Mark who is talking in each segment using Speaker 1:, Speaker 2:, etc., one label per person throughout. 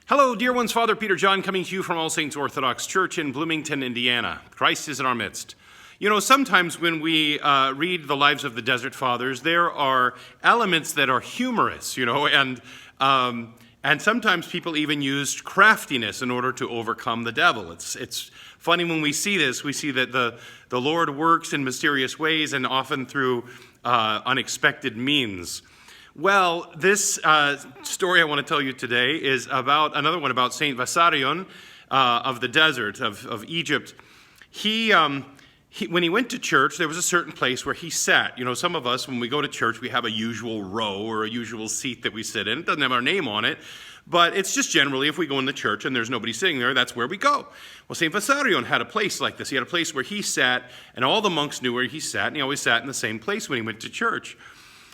Speaker 1: Hello, dear ones. Father Peter John coming to you from All Saints Orthodox Church in Bloomington, Indiana. Christ is in our midst. You know, sometimes when we read the lives of the Desert Fathers, there are elements that are humorous, and sometimes people even used craftiness in order to overcome the devil. It's funny when we see this. We see that the Lord works in mysterious ways and often through unexpected means. Well, this story I want to tell you today is about another one about Saint Bessarion of the desert of Egypt. When he went to church, there was a certain place where he sat. You know, some of us, when we go to church, we have a usual row or a usual seat that we sit in. It doesn't have our name on it, but it's just generally if we go in the church and there's nobody sitting there, that's where we go. Well, St. Bessarion had a place like this. He had a place where he sat, and all the monks knew where he sat, and he always sat in the same place when he went to church.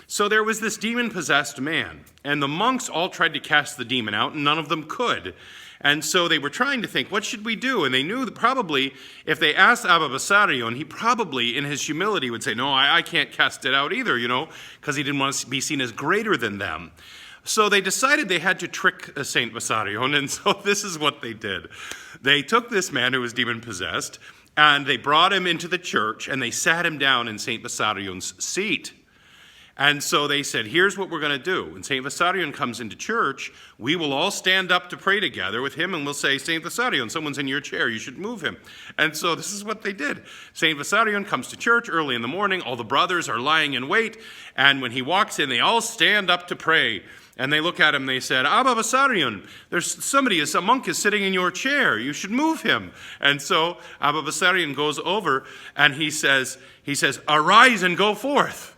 Speaker 1: So there was this demon-possessed man, and the monks all tried to cast the demon out, and none of them could. And so they were trying to think, what should we do? And they knew that probably if they asked Abba Bessarion, he probably, in his humility, would say, no, I can't cast it out either, because he didn't want to be seen as greater than them. So they decided they had to trick Saint Bessarion, and so this is what they did. They took this man who was demon-possessed, and they brought him into the church, and they sat him down in Saint Bessarion's seat. And so they said, here's what we're going to do. When St. Bessarion comes into church, we will all stand up to pray together with him, and we'll say, St. Bessarion, someone's in your chair, you should move him. And so this is what they did. St. Bessarion comes to church early in the morning, all the brothers are lying in wait, and when he walks in, they all stand up to pray. And they look at him, they said, Abba Bessarion, a monk is sitting in your chair, you should move him. And so Abba Bessarion goes over, and he says, arise and go forth.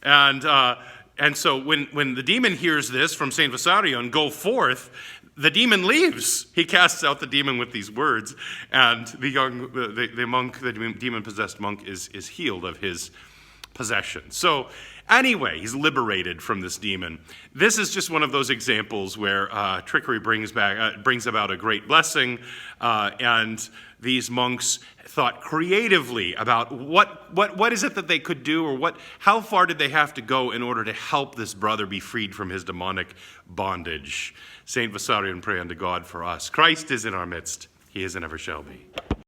Speaker 1: And so when the demon hears this from St. Bessarion, go forth, the demon leaves. He casts out the demon with these words, and the demon-possessed monk is healed of his possession. So anyway, he's liberated from this demon. This is just one of those examples where trickery brings about a great blessing, and these monks thought creatively about what is it that they could do, or how far did they have to go in order to help this brother be freed from his demonic bondage. Saint Bessarion, pray unto God for us. Christ is in our midst. He is and ever shall be.